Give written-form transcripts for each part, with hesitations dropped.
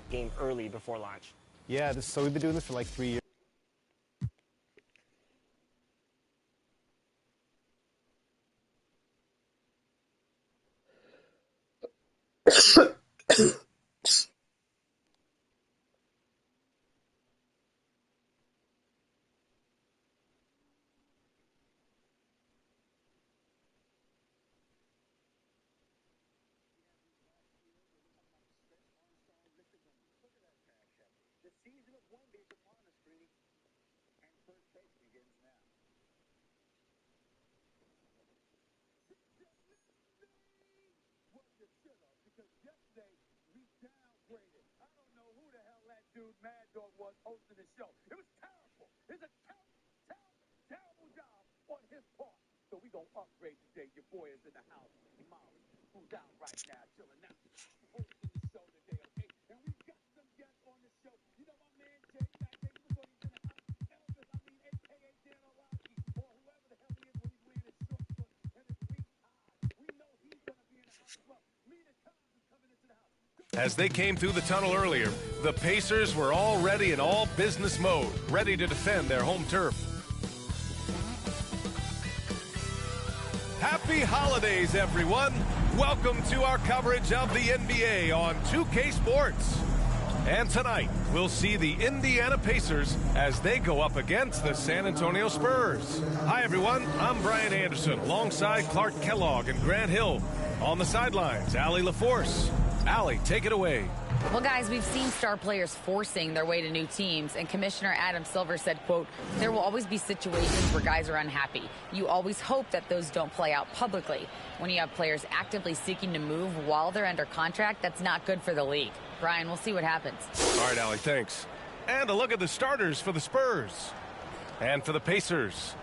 game early before launch. Yeah, so we've been doing this for like 3 years. The season of wonders upon us, Greeny. And first base begins now. Well, you should have, because yesterday we downgraded. I don't know who the hell that dude Mad Dog was hosting the show. It was terrible. It's a terrible job on his part. So we gonna upgrade today. Your boy is in the house. Molly, who's out right now, chilling out. Hosting the show today, okay? And we got some guests on the show. You know my man Jay back there. You thought he's in the house. Elvis, a.k.a. Dan Orlowski, or whoever the hell he is when he's wearing his short shorts and his green tie. We know he's gonna be in the house as well. Mina Cobbs is coming into the house. As they came through the tunnel earlier, the Pacers were already in all business mode, ready to defend their home turf. Happy holidays, everyone. Welcome to our coverage of the NBA on 2K Sports. And tonight, we'll see the Indiana Pacers as they go up against the San Antonio Spurs. Hi, everyone. I'm Brian Anderson, alongside Clark Kellogg and Grant Hill. On the sidelines, Allie LaForce. Allie, take it away. Well, guys, we've seen star players forcing their way to new teams, and Commissioner Adam Silver said, quote, there will always be situations where guys are unhappy. You always hope that those don't play out publicly. When you have players actively seeking to move while they're under contract, that's not good for the league. Brian, we'll see what happens. All right, Allie, thanks. And a look at the starters for the Spurs. And for the Pacers.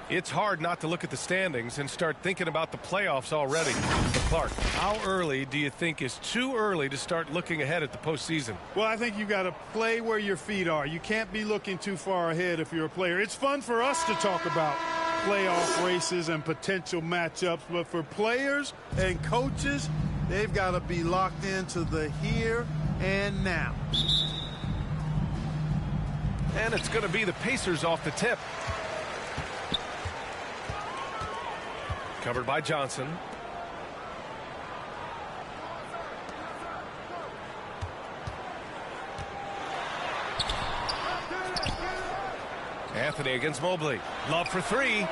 It's hard not to look at the standings and start thinking about the playoffs already. But Clark, how early do you think is too early to start looking ahead at the postseason? Well, I think you got to play where your feet are. You can't be looking too far ahead if you're a player. It's fun for us to talk about playoff races and potential matchups, but for players and coaches, they've got to be locked into the here and now. And it's going to be the Pacers off the tip. Covered by Johnson. Anthony against Mobley. Love for three.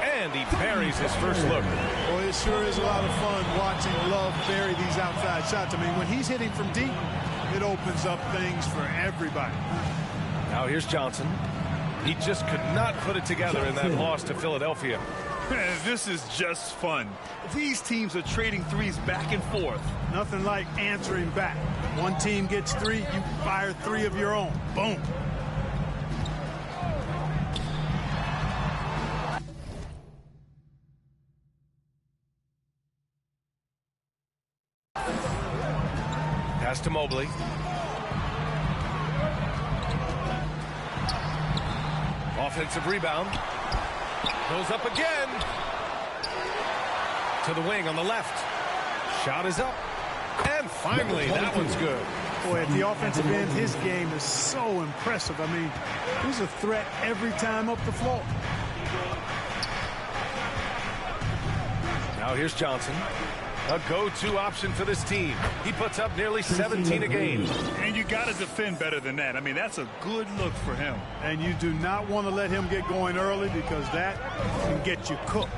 And he buries his first look. Well, it sure is a lot of fun watching Love bury these outside shots. I mean, when he's hitting from deep, it opens up things for everybody. Now here's Johnson. He just could not put it together in that loss to Philadelphia. This is just fun. These teams are trading threes back and forth. Nothing like answering back. One team gets three, you fire three of your own. Boom. Pass to Mobley. Offensive rebound. Goes up again. To the wing on the left. Shot is up. And finally, that one's good. Boy, at the offensive end, his game is so impressive. I mean, he's a threat every time up the floor. Now here's Johnson. A go-to option for this team. He puts up nearly 17 a game. And you got to defend better than that. I mean, that's a good look for him. And you do not want to let him get going early because that can get you cooked.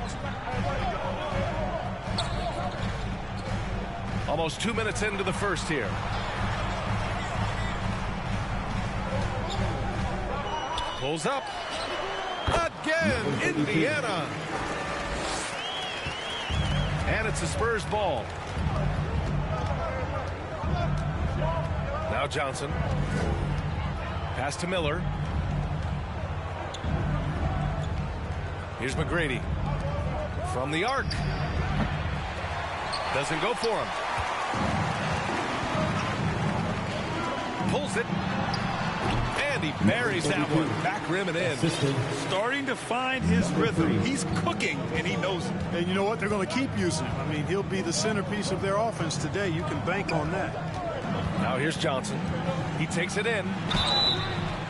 Almost 2 minutes into the first here. Pulls up. Again, Indiana. And it's the Spurs ball. Now Johnson. Pass to Miller. Here's McGrady. From the arc. Doesn't go for him. Pulls it. And he buries that one. Back rim and in. Starting to find his rhythm. He's cooking, and he knows it. And you know what? They're going to keep using him. I mean, he'll be the centerpiece of their offense today. You can bank on that. Now here's Johnson. He takes it in.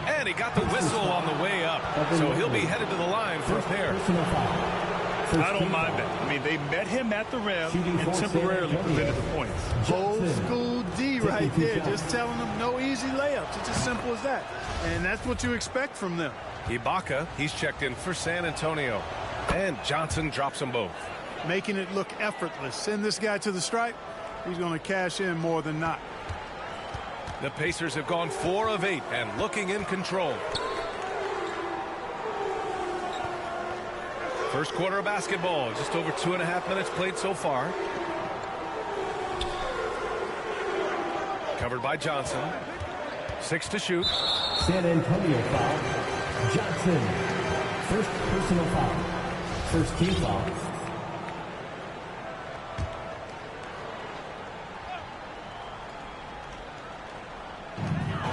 And he got the whistle on the way up. So he'll be headed to the line for a pair. I don't mind that. I mean, they met him at the rim and temporarily prevented the points. Old school D right there. Just telling them no easy layups. It's as simple as that. And that's what you expect from them. Ibaka, he's checked in for San Antonio. And Johnson drops them both. Making it look effortless. Send this guy to the stripe. He's going to cash in more than not. The Pacers have gone 4 of 8 and looking in control. First quarter of basketball, just over 2.5 minutes played so far. Covered by Johnson. 6 to shoot. San Antonio foul. Johnson. First personal foul. First team foul.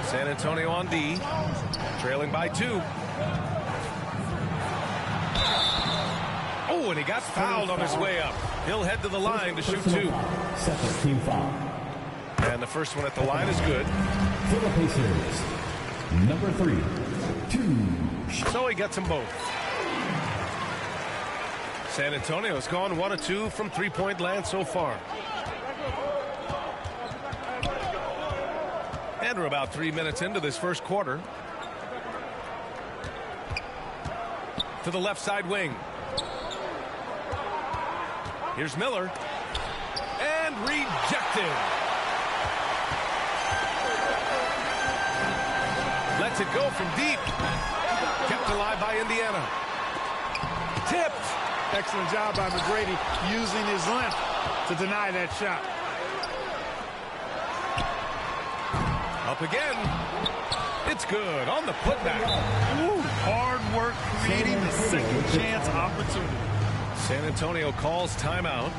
San Antonio on D. Trailing by 2. Oh, and he got fouled on his way up. He'll head to the line to shoot 2. Second team foul. And the first one at the line is good. For the Pacers, number 3, 2. So he gets them both. San Antonio's gone 1 of 2 from three-point land so far. And we're about 3 minutes into this first quarter. To the left side wing. Here's Miller. And rejected. Lets it go from deep. Kept alive by Indiana. Tipped. Excellent job by McGrady using his length to deny that shot. Up again. It's good on the putback. Ooh, hard work creating the second chance opportunity. San Antonio calls timeout.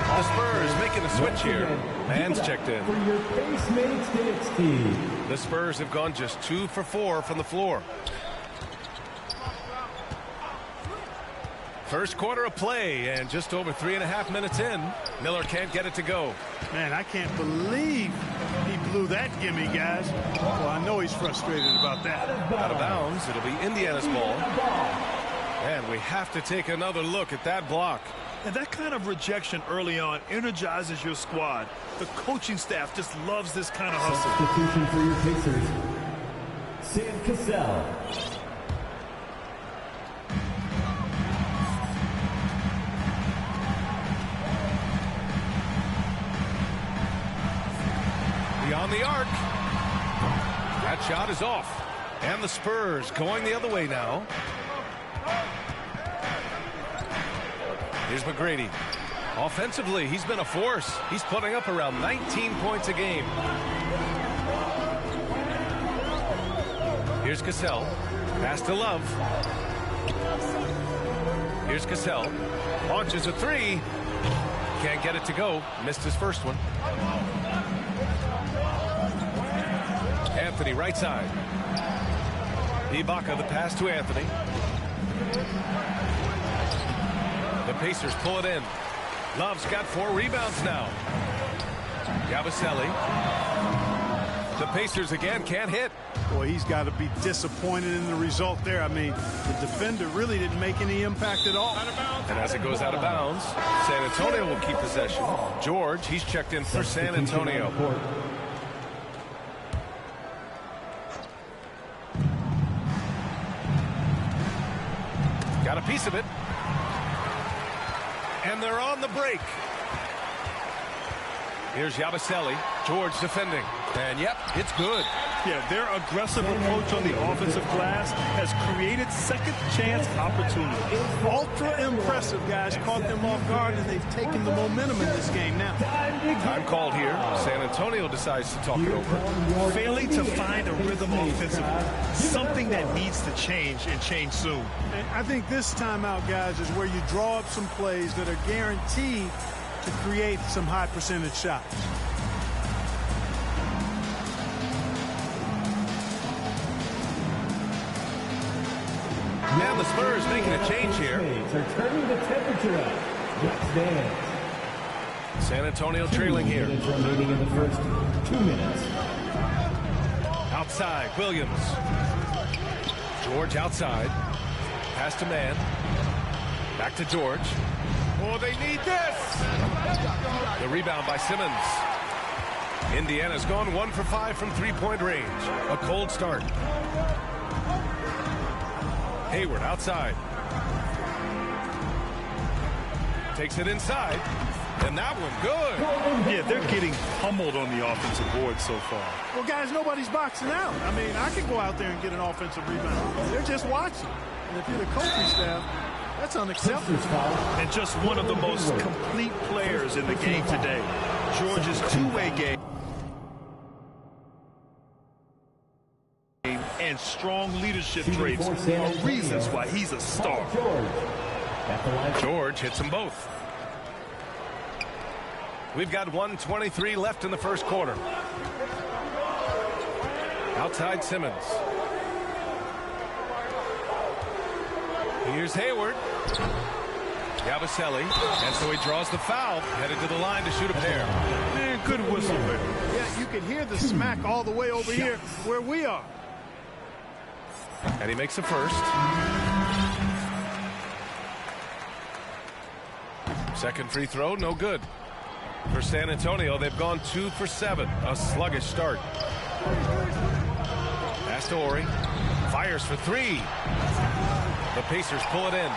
The Spurs making a switch here. Man's checked in. For your base mates NXT. The Spurs have gone just 2 for 4 from the floor. First quarter of play and just over 3.5 minutes in. Miller can't get it to go. Man, I can't believe he blew that gimme, guys. Well, I know he's frustrated about that. Out of bounds. It'll be Indiana's ball. And we have to take another look at that block. And that kind of rejection early on energizes your squad. The coaching staff just loves this kind of hustle. Substitution for your Pacers. Sam Cassell. Beyond the arc. That shot is off. And the Spurs going the other way now. Here's McGrady. Offensively, he's been a force. He's putting up around 19 points a game. Here's Cassell. Pass to Love. Here's Cassell. Launches a 3. Can't get it to go. Missed his first one. Anthony, right side. Ibaka, the pass to Anthony. The Pacers pull it in. Love's got 4 rebounds now. Yabusele. The Pacers again can't hit. Boy, he's got to be disappointed in the result there. I mean, the defender really didn't make any impact at all. And as it goes out of bounds, San Antonio will keep possession. George, he's checked in for San Antonio. Got a piece of it. And they're on the break. Here's Yabusele. George defending. And yep, it's good. Yeah, their aggressive approach on the offensive glass has created second chance opportunities. Ultra impressive, guys. Caught them off guard, and they've taken the momentum in this game now. Time called here. San Antonio decides to talk it over. Failing to find a rhythm offensively, something that needs to change and change soon. And I think this timeout, guys, is where you draw up some plays that are guaranteed to create some high percentage shots. And the Spurs making a change here. They're turning the temperature up. Let's dance. San Antonio trailing here. Remaining in the first 2 minutes. Outside, Williams. George outside. Pass to man. Back to George. Oh, they need this! The rebound by Simmons. Indiana's gone 1 for 5 from three-point range. A cold start. Hayward outside. Takes it inside. And that one good. Yeah, they're getting pummeled on the offensive board so far. Well, guys, nobody's boxing out. I mean, I could go out there and get an offensive rebound. They're just watching. And if you're the coaching staff, that's unacceptable. And just one of the most complete players in the game today. George's two-way game and strong leadership traits are reasons why he's a star. George hits them both. We've got 1:23 left in the first quarter. Outside Simmons. Here's Hayward. Yabusele. And so he draws the foul. Headed to the line to shoot a pair. Man, good whistle there. Yeah, you can hear the smack all the way over here where we are. And he makes the first. Second free throw, no good. For San Antonio, they've gone 2 for 7. A sluggish start. Pass to Ori. Fires for 3. The Pacers pull it in.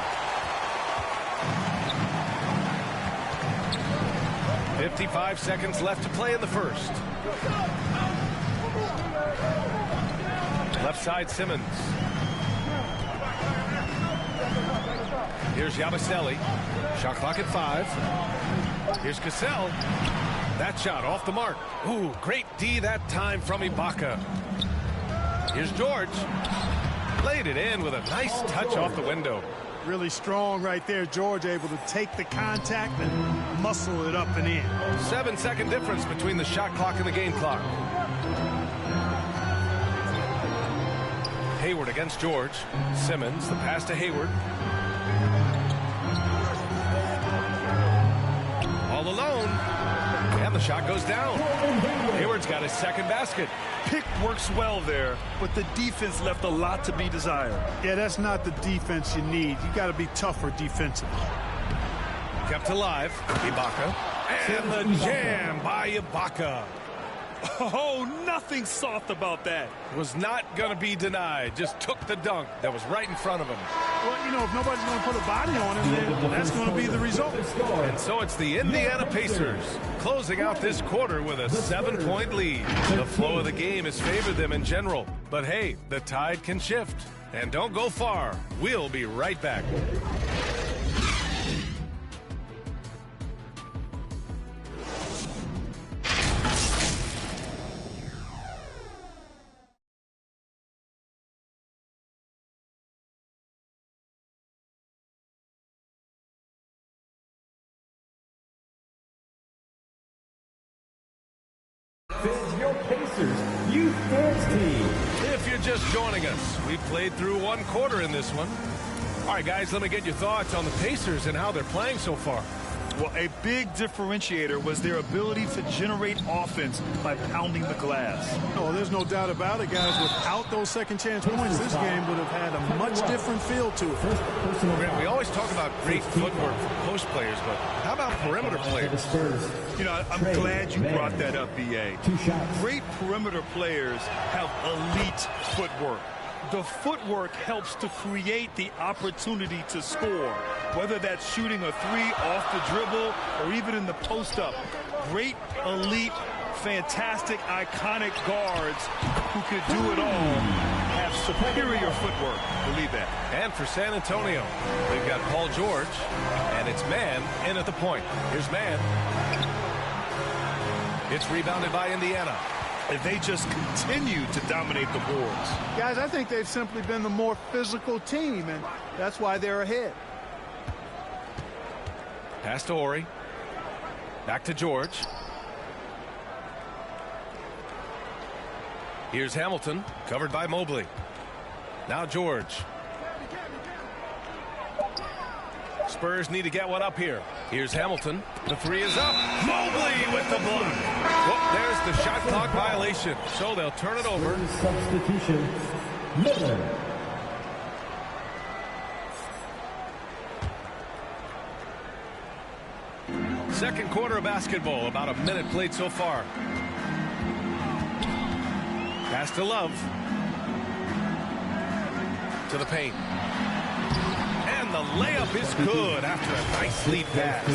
55 seconds left to play in the first. Left side, Simmons. Here's Yabusele. Shot clock at 5. Here's Cassell. That shot off the mark. Ooh, great D that time from Ibaka. Here's George. Laid it in with a nice touch off the window. Really strong right there. George able to take the contact and muscle it up and in. 7-second difference between the shot clock and the game clock. Hayward against George. Simmons, the pass to Hayward. All alone. And the shot goes down. Hayward's got his second basket. Pick works well there, but the defense left a lot to be desired. Yeah, that's not the defense you need. You got to be tougher defensively. Kept alive. Ibaka. And the jam by Ibaka. Oh, nothing soft about that. Was not going to be denied. Just took the dunk that was right in front of him. Well, you know, if nobody's going to put a body on him, then that's going to be the result. And so it's the Indiana Pacers closing out this quarter with a 7-point lead. The flow of the game has favored them in general. But hey, the tide can shift. And don't go far. We'll be right back. Your Pacers Youth Dance Team. If you're just joining us, we've played through one quarter in this one. All right, guys, let me get your thoughts on the Pacers and how they're playing so far. Well, a big differentiator was their ability to generate offense by pounding the glass. Oh, there's no doubt about it, guys. Without those second chance points, this game would have had a much different feel to it. We always talk about great footwork for post players, but how about perimeter players? You know, I'm glad you brought that up, B.A. Great perimeter players have elite footwork. The footwork helps to create the opportunity to score, whether that's shooting a 3 off the dribble or even in the post-up. Great elite fantastic, iconic guards who could do it all have superior footwork. Believe that. And for San Antonio, they've got Paul George, and it's Man in at the point. Here's Man. It's rebounded by Indiana. And they just continue to dominate the boards. Guys, I think they've simply been the more physical team, and that's why they're ahead. Pass to Ori. Back to George. Here's Hamilton, covered by Mobley. Now George. Spurs need to get one up here. Here's Hamilton. The three is up. Mobley with the block. Well, there's the shot clock violation. So they'll turn it over. Substitution, Miller. Second quarter of basketball. About a minute played so far. Pass to Love. To the paint. And the layup is good after a nice lead pass.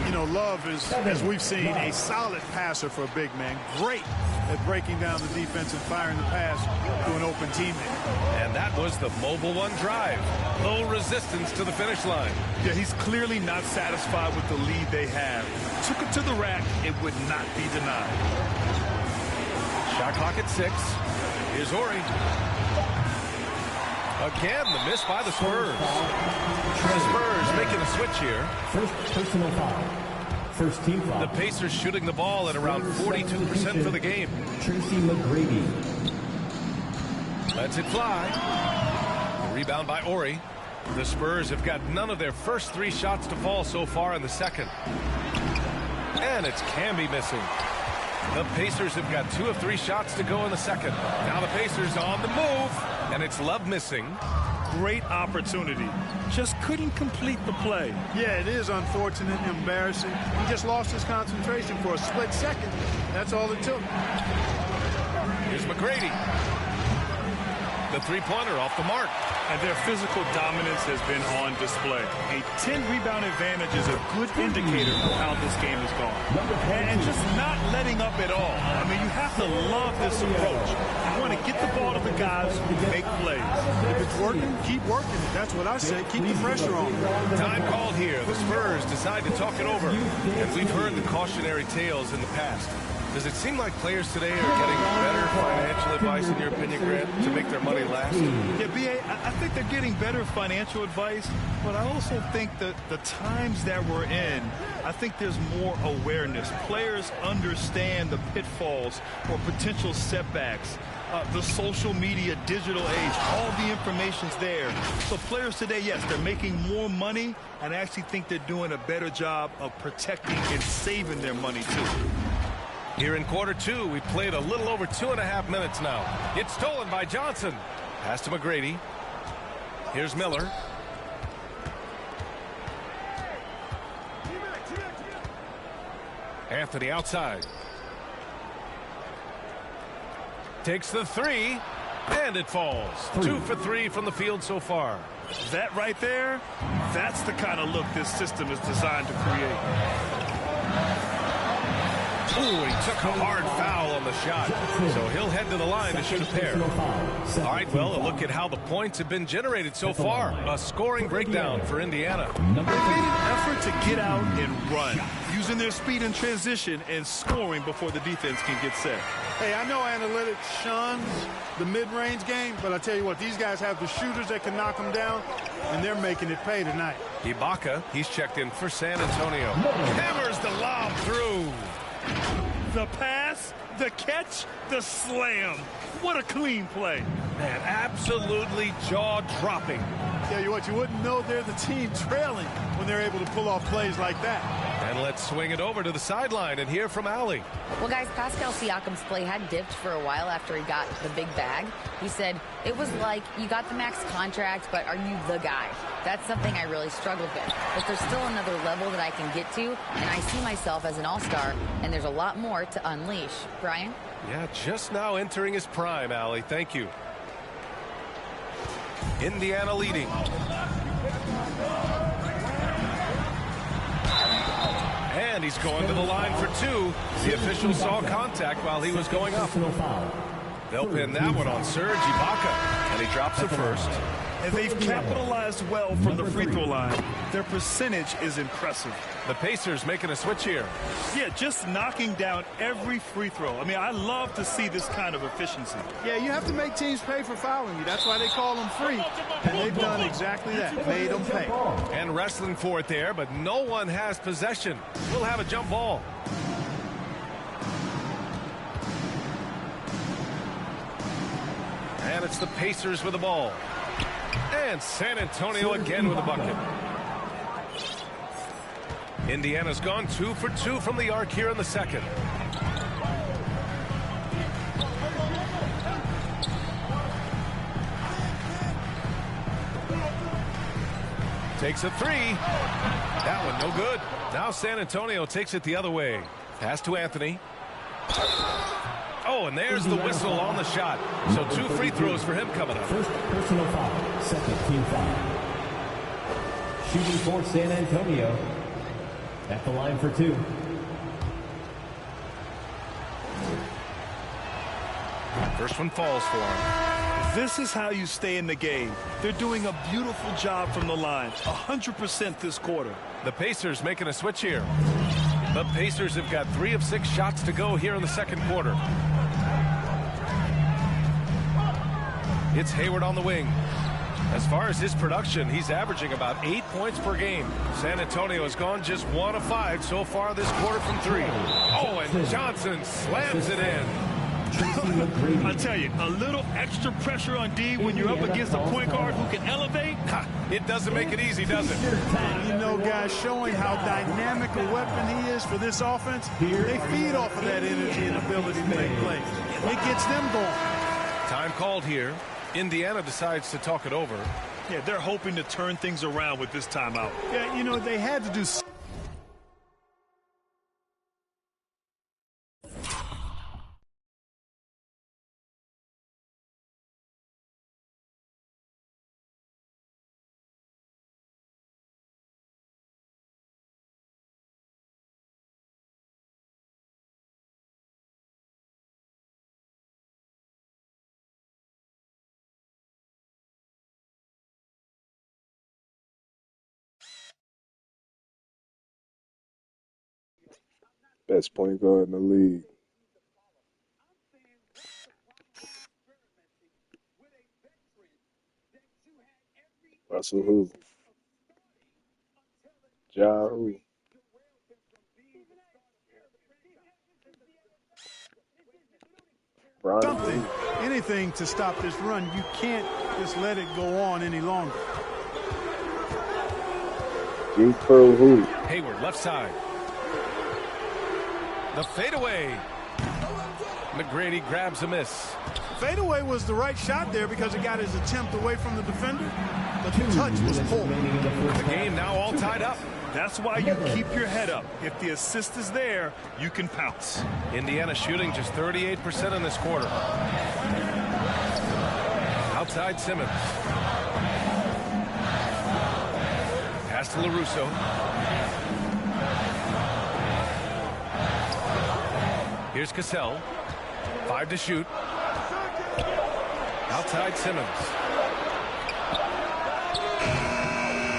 You know, Love is, as we've seen, a solid passer for a big man. Great at breaking down the defense and firing the pass to an open teammate. And that was the Mobile One drive. Low resistance to the finish line. Yeah, he's clearly not satisfied with the lead they have. Took it to the rack. It would not be denied. Shot clock at 6. Here's Ori. Again, the miss by the Spurs. The Spurs making a switch here. First personal foul. First team foul. The Pacers shooting the ball at around 42% for the game. Tracy McGrady. Lets it fly. Rebound by Ori. The Spurs have got none of their first 3 shots to fall so far in the second. And it's Camby missing. The Pacers have got 2 of 3 shots to go in the second. Now the Pacers on the move. And it's Love missing. Great opportunity. Just couldn't complete the play. Yeah, it is unfortunate and embarrassing. He just lost his concentration for a split second. That's all it took. Here's McGrady. The three-pointer off the mark. And their physical dominance has been on display. A 10-rebound advantage is a good indicator of how this game has gone. And just not letting up at all. I mean, you have to love this approach. You want to get the ball to the guys who make plays. If it's working, keep working. That's what I say. Keep the pressure on. Time called here. The Spurs decide to talk it over. And we've heard the cautionary tales in the past. Does it seem like players today are getting better financial advice, in your opinion, Grant, to make their money last? Yeah, B.A., I think they're getting better financial advice, but I also think that the times that we're in, I think there's more awareness. Players understand the pitfalls or potential setbacks. The social media, digital age, all the information's there. So players today, yes, they're making more money, and I actually think they're doing a better job of protecting and saving their money, too. Here in quarter 2, we played a little over 2.5 minutes now. It's stolen by Johnson. Pass to McGrady. Here's Miller. Anthony outside. Takes the 3, and it falls. 2 for 3 from the field so far. That right there, that's the kind of look this system is designed to create. Ooh, he took a hard foul on the shot. So he'll head to the line to shoot a pair. All right, well, a look at how the points have been generated so far. A scoring breakdown for Indiana. They made an effort to get out and run, using their speed in transition and scoring before the defense can get set. Hey, I know analytics shuns the mid-range game, but I tell you what, these guys have the shooters that can knock them down, and they're making it pay tonight. Ibaka, he's checked in for San Antonio. Hammers the lob through. The pass, the catch, the slam. What a clean play. Man, absolutely jaw-dropping. Tell you what, you wouldn't know they're the team trailing when they're able to pull off plays like that. And let's swing it over to the sideline and hear from Allie. Well, guys, Pascal Siakam's play had dipped for a while after he got the big bag. He said, it was like, you got the max contract, but are you the guy? That's something I really struggled with. But there's still another level that I can get to, and I see myself as an all-star, and there's a lot more to unleash. Brian? Yeah, just now entering his prime, Allie. Thank you. Indiana leading. And he's going to the line for two. The official saw contact while he was going up. They'll pin that one on Serge Ibaka, and he drops it first. And they've capitalized well from the free throw line. Their percentage is impressive. The Pacers making a switch here. Yeah, just knocking down every free throw. I mean, I love to see this kind of efficiency. Yeah, you have to make teams pay for fouling you. That's why they call them free. And they've done exactly that, made them pay. And wrestling for it there, but no one has possession. We'll have a jump ball. And it's the Pacers with the ball. And San Antonio again with a bucket. Indiana's gone 2 for 2 from the arc here in the second. Takes a three. That one no good. Now San Antonio takes it the other way. Pass to Anthony. Oh, and there's the whistle on the shot. So 2 free throws for him coming up. First personal foul, second team foul. Shooting for San Antonio at the line for 2. First one falls for him. This is how you stay in the game. They're doing a beautiful job from the line. 100% this quarter. The Pacers making a switch here. The Pacers have got 3 of 6 shots to go here in the second quarter. It's Hayward on the wing. As far as his production, he's averaging about 8 points per game. San Antonio has gone just 1 of 5 so far this quarter from 3. Oh, and Johnson slams it in. I tell you, a little extra pressure on D when you're up against a point guard who can elevate. It doesn't make it easy, does it? You know, guys, showing how dynamic a weapon he is for this offense, they feed off of that energy and ability to make plays. It gets them going. Time called here. Indiana decides to talk it over. Yeah, they're hoping to turn things around with this timeout. Yeah, you know, they had to do. Best point guard in the league. Russell who? Ja who? Something, anything to stop this run. You can't just let it go on any longer. G Pro who? Hayward left side. The fadeaway. McGrady grabs a miss. Fadeaway was the right shot there because it got his attempt away from the defender, but the touch was poor. The game now all tied up. That's why you keep your head up. If the assist is there, you can pounce. Indiana shooting just 38% in this quarter. Outside Simmons. Pass to LaRusso. Here's Cassell. 5 to shoot. Outside Simmons.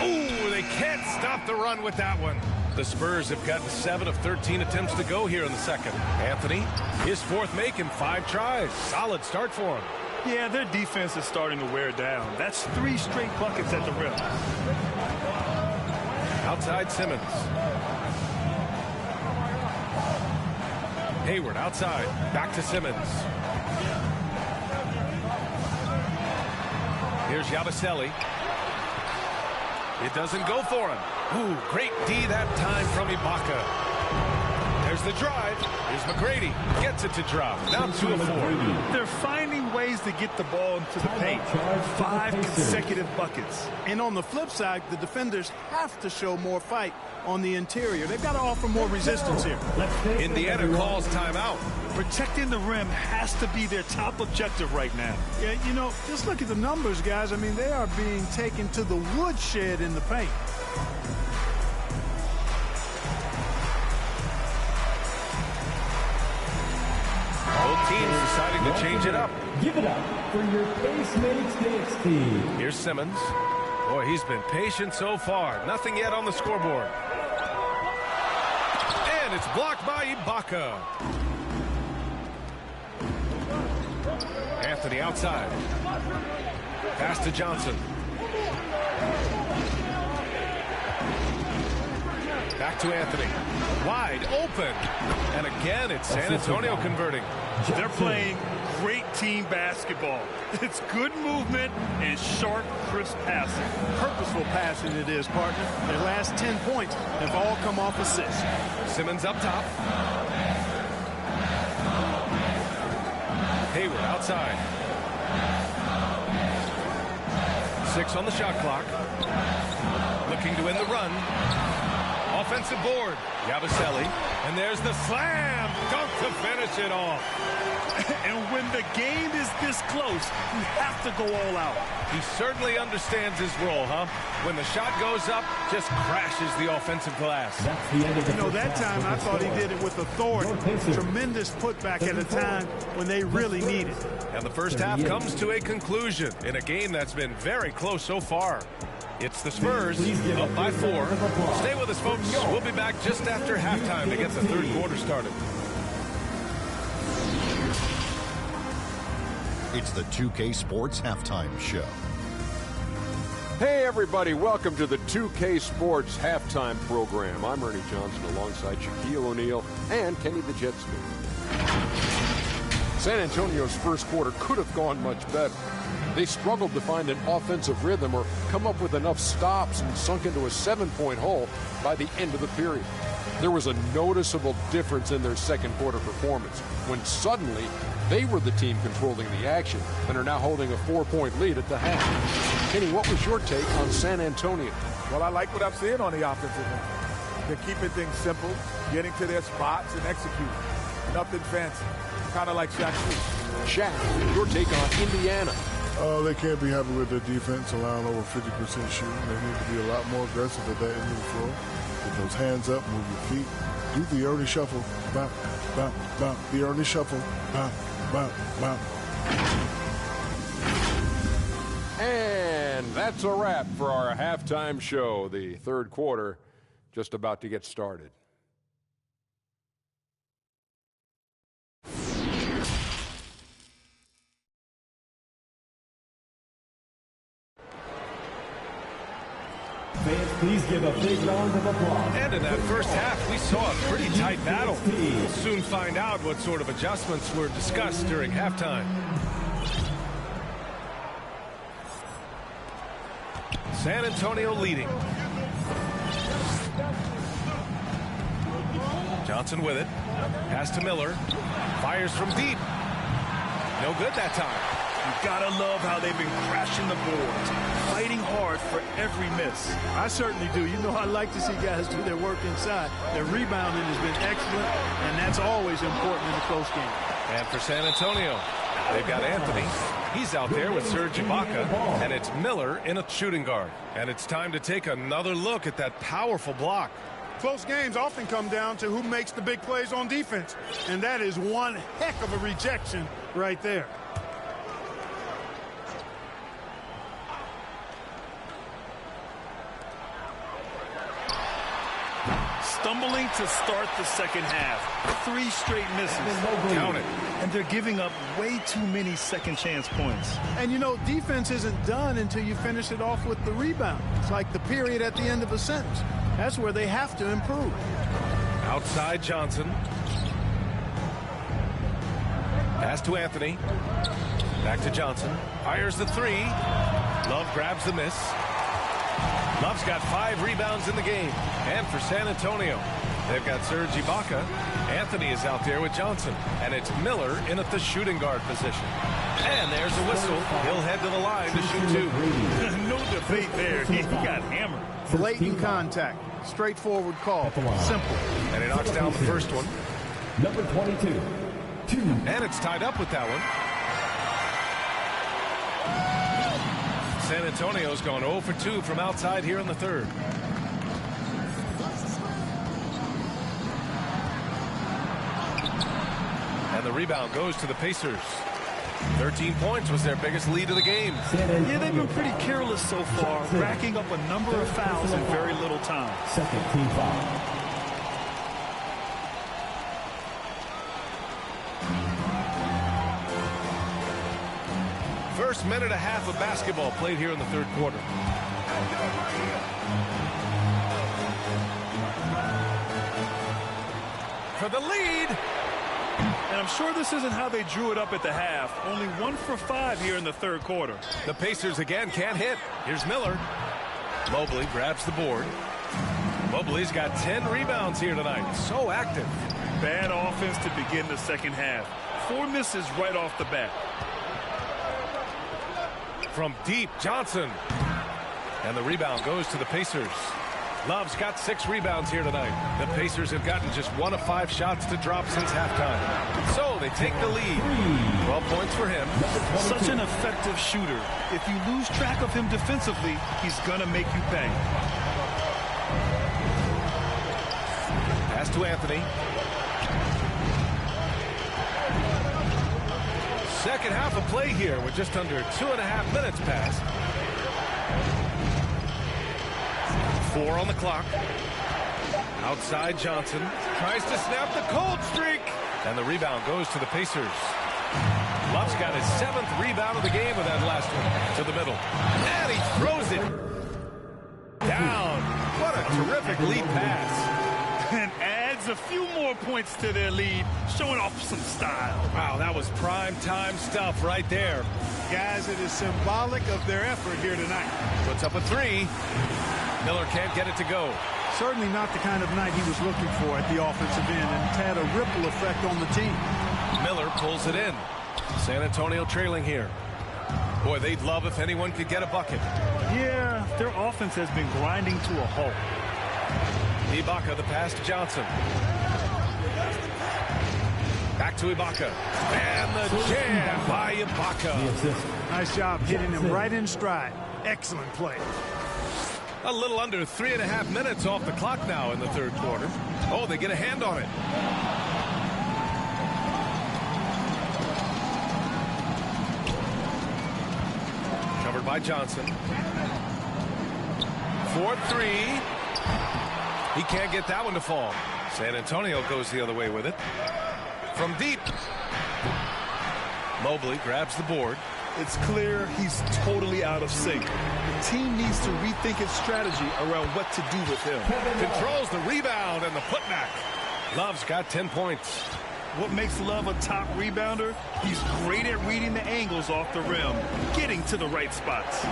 Ooh, they can't stop the run with that one. The Spurs have gotten 7 of 13 attempts to go here in the second. Anthony, his 4th make in 5 tries. Solid start for him. Yeah, their defense is starting to wear down. That's 3 straight buckets at the rim. Outside Simmons. Hayward outside. Back to Simmons. Here's Yabusele. It doesn't go for him. Ooh, great D that time from Ibaka. There's the drive. Here's McGrady. Gets it to drop. Now 2 of 4. They're finding ways to get the ball into the paint. 5 consecutive buckets. And on the flip side, the defenders have to show more fight on the interior. They've got to offer more resistance here. Indiana calls timeout. Protecting the rim has to be their top objective right now. Yeah, you know, just look at the numbers, guys. I mean, they are being taken to the woodshed in the paint. looking to change it up. Give it up for your Pacemates NXT. Here's Simmons. Boy, he's been patient so far. Nothing yet on the scoreboard. And it's blocked by Ibaka. Anthony outside. Pass to Johnson. Back to Anthony. Wide open. And again, it's San Antonio converting. They're playing great team basketball. It's good movement and sharp, crisp passing. Purposeful passing it is, partner. Their last 10 points have all come off assists. Simmons up top. Hayward outside. 6 on the shot clock. Looking to end the run. Offensive board. Yabusele. And there's the slam. Dunk to finish it off. And when the game is this close, you have to go all out. He certainly understands his role, huh? When the shot goes up, just crashes the offensive glass. That's the end of the That time I thought he did it with authority. Tremendous putback at a time when they really need it. And the first half comes to a conclusion in a game that's been very close so far. It's the Spurs up by 4. Stay with us, folks. We'll be back just after halftime to get the third quarter started. It's the 2K Sports Halftime Show. Hey, everybody. Welcome to the 2K Sports Halftime Program. I'm Ernie Johnson alongside Shaquille O'Neal and Kenny the Jet Smith. San Antonio's first quarter could have gone much better. They struggled to find an offensive rhythm or come up with enough stops and sunk into a 7-point hole by the end of the period. There was a noticeable difference in their second quarter performance when suddenly they were the team controlling the action and are now holding a 4-point lead at the half. Kenny, what was your take on San Antonio? Well, I like what I'm seeing on the offensive end. They're keeping things simple, getting to their spots and executing. Nothing fancy. Kind of like Shaq. Shaq, your take on Indiana. They can't be happy with their defense, allowing over 50% shooting. They need to be a lot more aggressive at that end of the floor. Get those hands up, move your feet. Do the Ernie shuffle. Bop, bop, bop. The Ernie shuffle. Bop, bop, bop. And that's a wrap for our halftime show. The third quarter just about to get started. Fans, please give a big round of applause. And in that first half, we saw a pretty tight battle. We'll soon find out what sort of adjustments were discussed during halftime. San Antonio leading. Johnson with it. Pass to Miller. Fires from deep. No good that time. You gotta love how they've been crashing the boards, fighting hard for every miss. I certainly do. I like to see guys do their work inside. Their rebounding has been excellent, and that's always important in a close game. And for San Antonio, they've got Anthony. He's out there with Serge Ibaka, and it's Miller in a shooting guard. And it's time to take another look at that powerful block. Close games often come down to who makes the big plays on defense, and that is one heck of a rejection right there. Stumbling to start the second half. 3 straight misses. Count it. And they're giving up way too many second chance points. And defense isn't done until you finish it off with the rebound. It's like the period at the end of a sentence. That's where they have to improve. Outside Johnson. Pass to Anthony. Back to Johnson. Fires the 3. Love grabs the miss. Love's got 5 rebounds in the game. And for San Antonio, they've got Serge Ibaka. Anthony is out there with Johnson. And it's Miller in at the shooting guard position. And there's a whistle. He'll head to the line to shoot 2. No debate there. He got hammered. Blatant contact. Straightforward call. Simple. And he knocks down the first one. Number 22. 2. And it's tied up with that one. San Antonio's gone 0 for 2 from outside here in the third. And the rebound goes to the Pacers. 13 points was their biggest lead of the game. Yeah, they've been pretty careless so far, racking up a number of fouls in very little time. Second team foul. First minute and a half of basketball played here in the third quarter. For the lead. And I'm sure this isn't how they drew it up at the half. Only 1 for 5 here in the third quarter. The Pacers again can't hit. Here's Miller. Mobley grabs the board. Mobley's got 10 rebounds here tonight. So active. Bad offense to begin the second half. 4 misses right off the bat. From deep, Johnson. And the rebound goes to the Pacers. Love's got 6 rebounds here tonight. The Pacers have gotten just 1 of 5 shots to drop since halftime. So they take the lead. 12 points for him. Such an effective shooter. If you lose track of him defensively, he's going to make you pay. Pass to Anthony. Second half of play here with just under 2.5 minutes passed. 4 on the clock. Outside Johnson. Tries to snap the cold streak. And the rebound goes to the Pacers. Love's got his 7th rebound of the game with that last one. To the middle. And he throws it down. What a terrific lead pass. And adds a few more points to their lead, showing off some style. Wow, that was prime time stuff right there. Guys, it is symbolic of their effort here tonight. Puts up a 3. Miller can't get it to go. Certainly not the kind of night he was looking for at the offensive end, and it's had a ripple effect on the team. Miller pulls it in. San Antonio trailing here. Boy, they'd love if anyone could get a bucket. Yeah, their offense has been grinding to a halt. Ibaka, the pass to Johnson. Back to Ibaka. And the jam by Ibaka. Nice job hitting him right in stride. Excellent play. A little under 3.5 minutes off the clock now in the third quarter. Oh, they get a hand on it. Covered by Johnson. 4-3. He can't get that one to fall. San Antonio goes the other way with it. From deep. Mobley grabs the board. It's clear he's totally out of sync. The team needs to rethink its strategy around what to do with him. Controls the rebound and the putback. Love's got 10 points. What makes Love a top rebounder? He's great at reading the angles off the rim, getting to the right spots.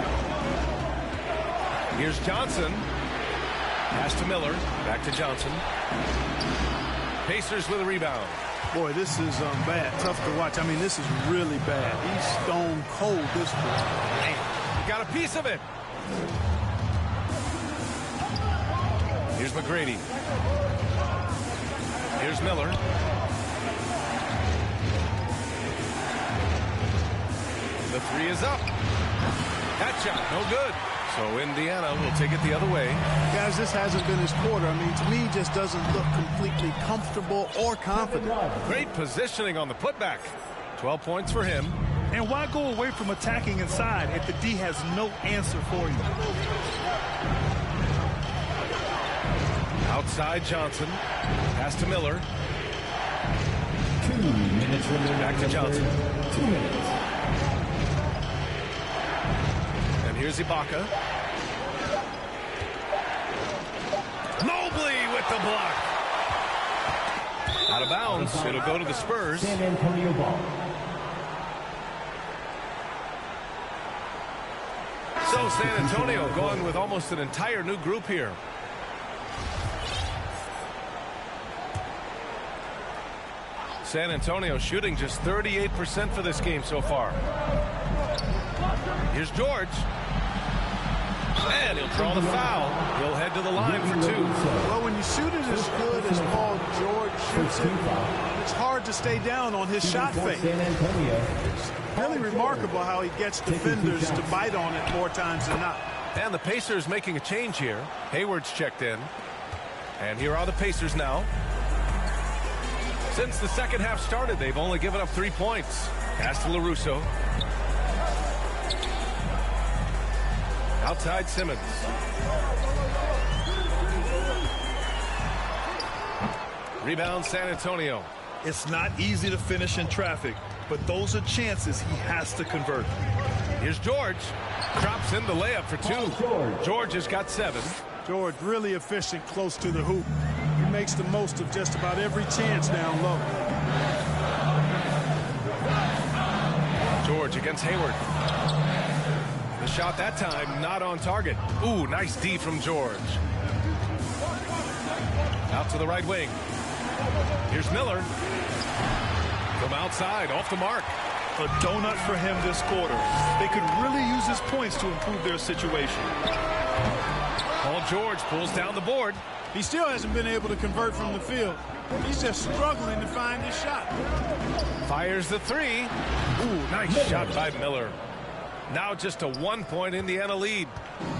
Here's Johnson. Pass to Miller. Back to Johnson. Pacers with a rebound. Boy, this is bad. Tough to watch. I mean, this is really bad. He's stone cold this point. Man, he got a piece of it. Here's McGrady. Here's Miller. The 3 is up. That shot, no good. So Indiana will take it the other way. Guys, this hasn't been his quarter. I mean, to me, he just doesn't look completely comfortable or confident. Great positioning on the putback. 12 points for him. And why go away from attacking inside if the D has no answer for you? Outside Johnson. Pass to Miller. 2 minutes remaining. Back to Johnson. 2 minutes. And here's Ibaka. Mobley with the block. Out of bounds. It'll go to the Spurs. San Antonio ball. So San Antonio going with almost an entire new group here. San Antonio shooting just 38% for this game so far. Here's George. And he'll draw the foul. He'll head to the line for 2. Well, when you shoot it as good as Paul George shoots it, it's hard to stay down on his shot fake. It's really remarkable how he gets defenders to bite on it more times than not. And the Pacers making a change here. Hayward's checked in. And here are the Pacers now. Since the second half started, they've only given up 3 points. Pass to LaRusso. Outside Simmons. Rebound San Antonio. It's not easy to finish in traffic, but those are chances he has to convert. Here's George. Drops in the layup for two. George has got 7. George really efficient close to the hoop. He makes the most of just about every chance down low. George against Hayward. The shot that time not on target. Ooh, nice D from George. Out to the right wing. Here's Miller. From outside, off the mark. A donut for him this quarter. They could really use his points to improve their situation. Paul George pulls down the board. He still hasn't been able to convert from the field. He's just struggling to find his shot. Fires the 3. Ooh, nice shot by Miller. Now just a 1-point Indiana lead.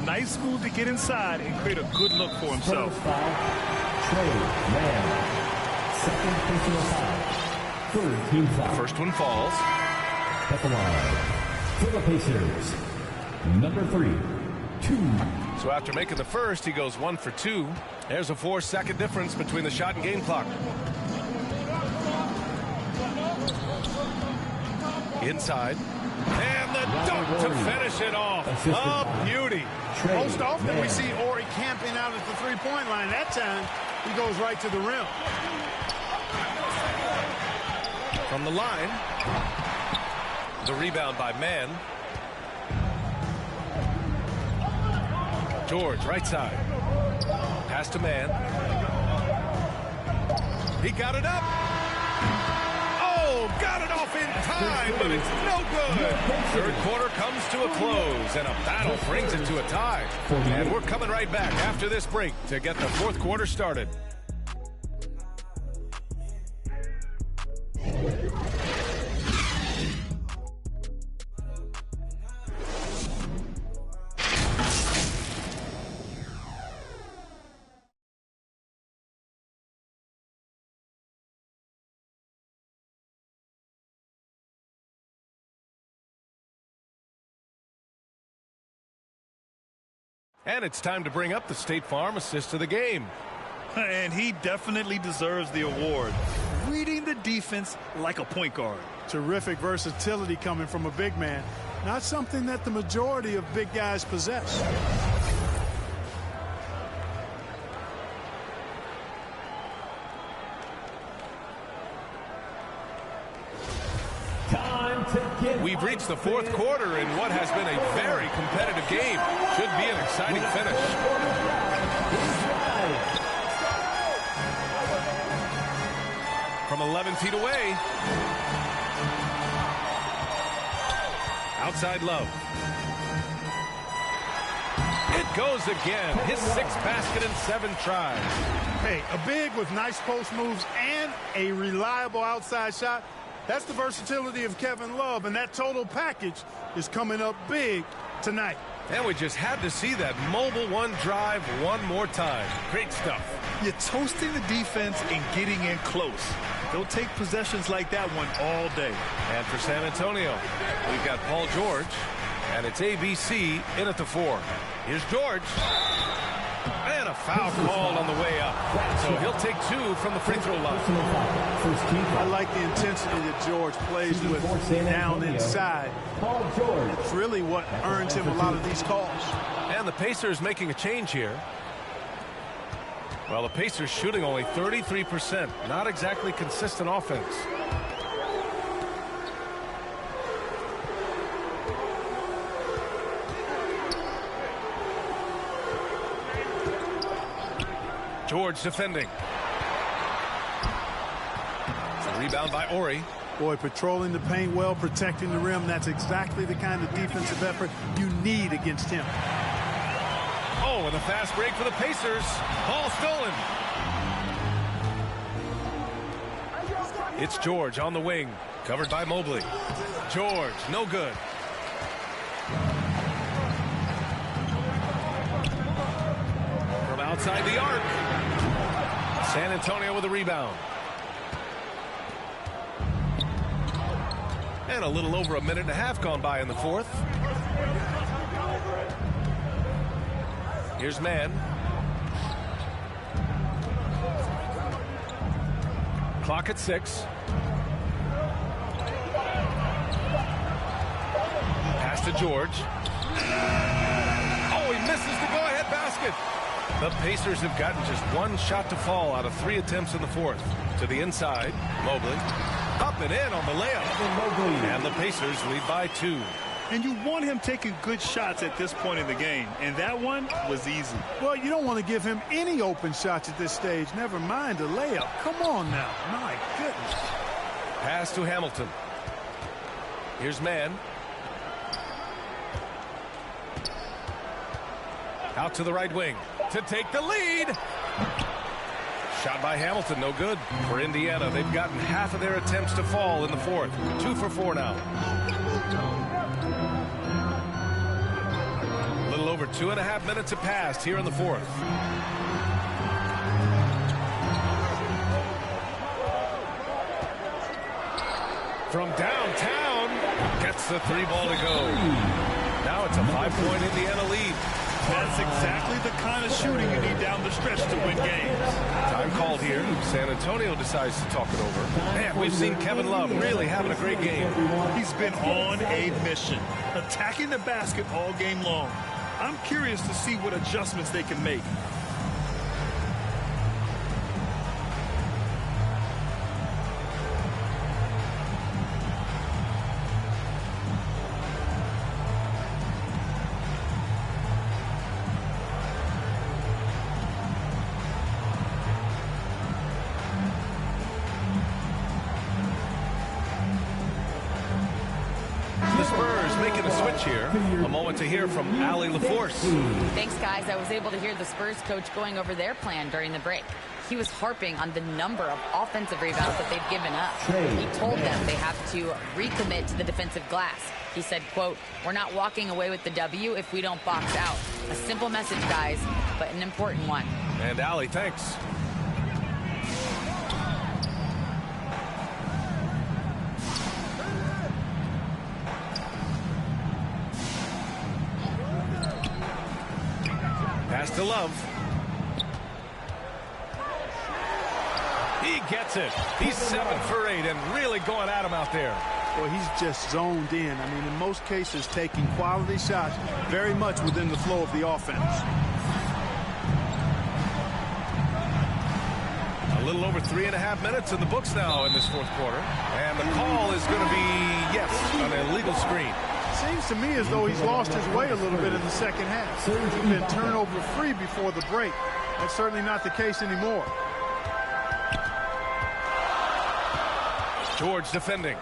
Nice move to get inside and create a good look for himself. Second personal foul. Third team foul. First one falls. At the line for the Pacers, number 3, 2. So after making the first, he goes 1 for 2. There's a 4-second difference between the shot and game clock. Inside. And the dunk to finish it off. A beauty. Most often we see Ori camping out at the three-point line. That time, he goes right to the rim. From the line. The rebound by Mann. George, right side. Pass to Mann. He got it up. Oh, got it off in time, but it's no good. Third quarter comes to a close, and a battle brings it to a tie. And we're coming right back after this break to get the fourth quarter started. And it's time to bring up the State Farm assist of the game. And he definitely deserves the award. Reading the defense like a point guard. Terrific versatility coming from a big man. Not something that the majority of big guys possess. We've reached the fourth quarter in what has been a very competitive game. Should be an exciting finish. From 11 feet away. Outside Love. It goes again. His 6th basket in 7 tries. Hey, a big with nice post moves and a reliable outside shot. That's the versatility of Kevin Love, and that total package is coming up big tonight. And we just had to see that mobile one drive one more time. Great stuff. You're toasting the defense and getting in close. They'll take possessions like that one all day. And for San Antonio, we've got Paul George, and it's ABC in at the 4. Here's George. And a foul called on the way up. So he'll take 2 from the free throw line. I like the intensity that George plays with down inside. It's really what earns him a lot of these calls. And the Pacers making a change here. Well, the Pacers shooting only 33%. Not exactly consistent offense. George defending. The rebound by Ori. Boy, patrolling the paint well, protecting the rim. That's exactly the kind of defensive effort you need against him. Oh, and a fast break for the Pacers. Ball stolen. It's George on the wing. Covered by Mobley. George, no good. From outside the arc. San Antonio with a rebound. And a little over a minute and a half gone by in the fourth. Here's Mann. Clock at 6. Pass to George. Oh, he misses the go-ahead basket. The Pacers have gotten just one shot to fall out of 3 attempts in the fourth. To the inside, Mobley. Up and in on the layup. And the Pacers lead by 2. And you want him taking good shots at this point in the game. And that one was easy. Well, you don't want to give him any open shots at this stage. Never mind a layup. Come on now. My goodness. Pass to Hamilton. Here's Mann. Out to the right wing to take the lead. Shot by Hamilton, no good. For Indiana, they've gotten half of their attempts to fall in the fourth. 2 for 4 now. A little over 2.5 minutes have passed here in the fourth. From downtown, gets the 3 ball to go. Now it's a 5-point Indiana lead. That's exactly the kind of shooting you need down the stretch to win games. Time called here. San Antonio decides to talk it over. Man, we've seen Kevin Love really having a great game. He's been on a mission, attacking the basket all game long. I'm curious to see what adjustments they can make. Here. A moment to hear from Allie LaForce. Thanks, guys. I was able to hear the Spurs coach going over their plan during the break. He was harping on the number of offensive rebounds that they've given up. He told them they have to recommit to the defensive glass. He said, quote, "We're not walking away with the W if we don't box out." A simple message, guys, but an important one. And Allie, thanks. Pass to Love. He gets it. He's 7 for 8 and really going at him out there. Well, he's just zoned in. I mean, in most cases, taking quality shots very much within the flow of the offense. A little over 3.5 minutes in the books now in this fourth quarter. And the call is going to be, yes, an illegal screen. Seems to me as though he's lost his way a little bit in the second half. He's been turnover free before the break. That's certainly not the case anymore. George defending.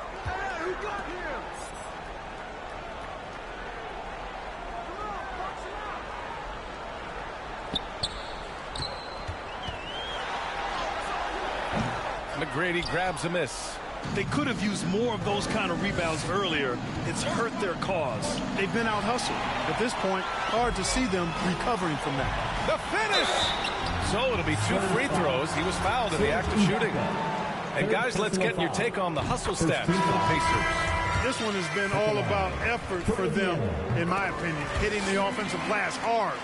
McGrady grabs a miss. They could have used more of those kind of rebounds earlier. It's hurt their cause. They've been out-hustled. At this point, hard to see them recovering from that. The finish! So it'll be 2 free throws. He was fouled in the act of shooting. And guys, let's get your take on the hustle stats for the Pacers. This one has been all about effort for them, in my opinion. Hitting the offensive glass hard.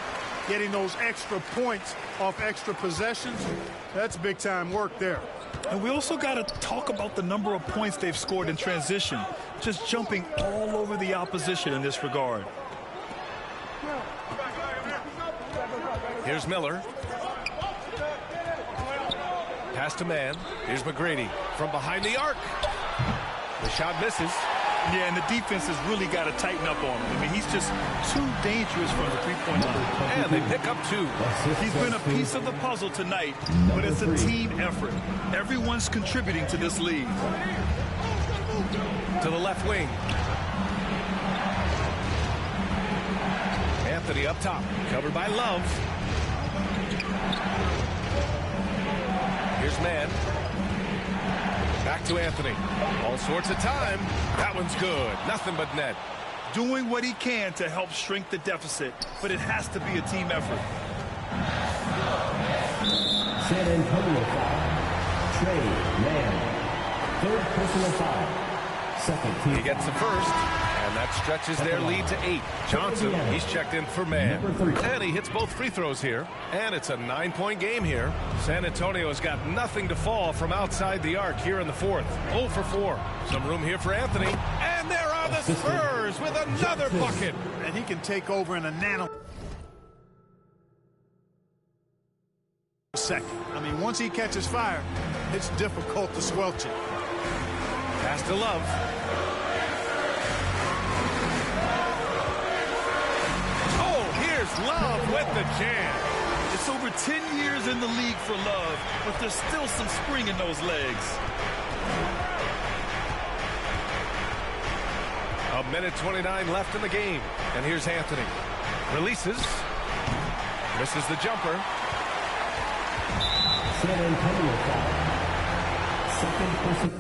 Getting those extra points off extra possessions. That's big-time work there. And we also got to talk about the number of points they've scored in transition. Just jumping all over the opposition in this regard. Here's Miller. Pass to Mann. Here's McGrady from behind the arc. The shot misses. Yeah, and the defense has really got to tighten up on him. I mean, he's just too dangerous from the three-point line. And they pick up 2. He's been a piece of the puzzle tonight, but it's a team effort. Everyone's contributing to this lead. To the left wing. Anthony up top, covered by Love. Here's Mann. Back to Anthony. All sorts of time. That one's good. Nothing but net. Doing what he can to help shrink the deficit, but it has to be a team effort. San Antonio foul. Trey Mann. 3rd personal foul. Second team. He gets the first, and that stretches their lead to 8. Johnson, he's checked in for man. And he hits both free throws here. And it's a 9-point game here. San Antonio has got nothing to fall from outside the arc here in the fourth. 0 for 4. Some room here for Anthony. And there are the Spurs with another bucket. And he can take over in a nano second. I mean, once he catches fire, it's difficult to squelch it. Pass to Love. Oh, here's Love with the jam. It's over 10 years in the league for Love, but there's still some spring in those legs. A minute 29 left in the game. And here's Anthony. Releases. Misses the jumper. San Antonio foul. Second person.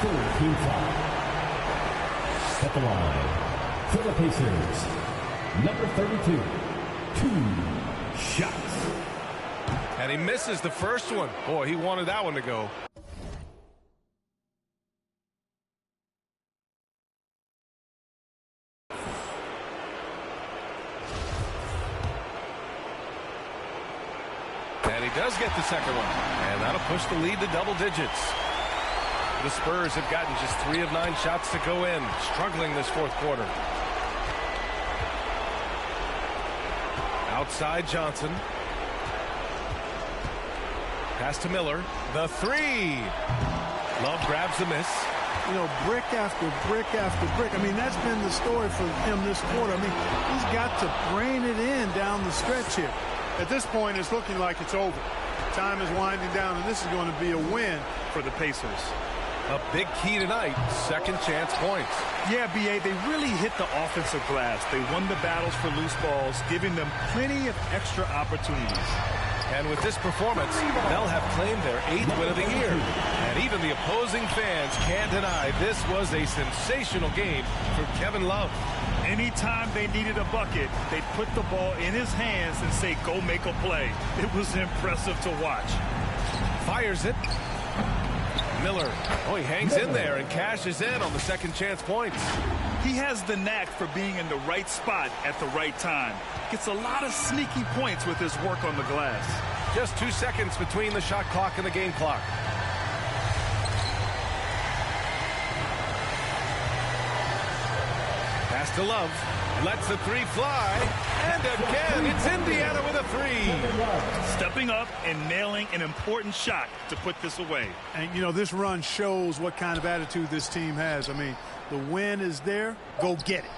Third team foul. At the line for the Pacers, number 32, 2 shots. And he misses the first one. Boy, he wanted that one to go. And he does get the second one. And that'll push the lead to double digits. The Spurs have gotten just 3 of 9 shots to go in, struggling this fourth quarter. Outside Johnson. Pass to Miller. The 3. Love grabs the miss. You know, brick after brick after brick. I mean, that's been the story for him this quarter. I mean, he's got to brain it in down the stretch here. At this point, it's looking like it's over. Time is winding down, and this is going to be a win for the Pacers. A big key tonight, second chance points. Yeah, B.A., they really hit the offensive glass. They won the battles for loose balls, giving them plenty of extra opportunities. And with this performance, they'll have claimed their 8th win of the year. And even the opposing fans can't deny this was a sensational game for Kevin Love. Anytime they needed a bucket, they'd put the ball in his hands and say, go make a play. It was impressive to watch. Fires it. Miller, oh, he hangs in there and cashes in on the second chance points. He has the knack for being in the right spot at the right time. Gets a lot of sneaky points with his work on the glass. Just 2 seconds between the shot clock and the game clock. Pass to Love. Lets the 3 fly. And again, it's Indiana with a 3. Stepping up and nailing an important shot to put this away. And, you know, this run shows what kind of attitude this team has. I mean, the win is there. Go get it.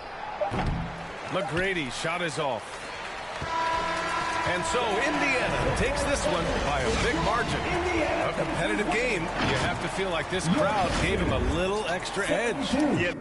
McGrady shot is off. And so Indiana takes this one by a big margin. A competitive game. You have to feel like this crowd gave him a little extra edge. Yeah.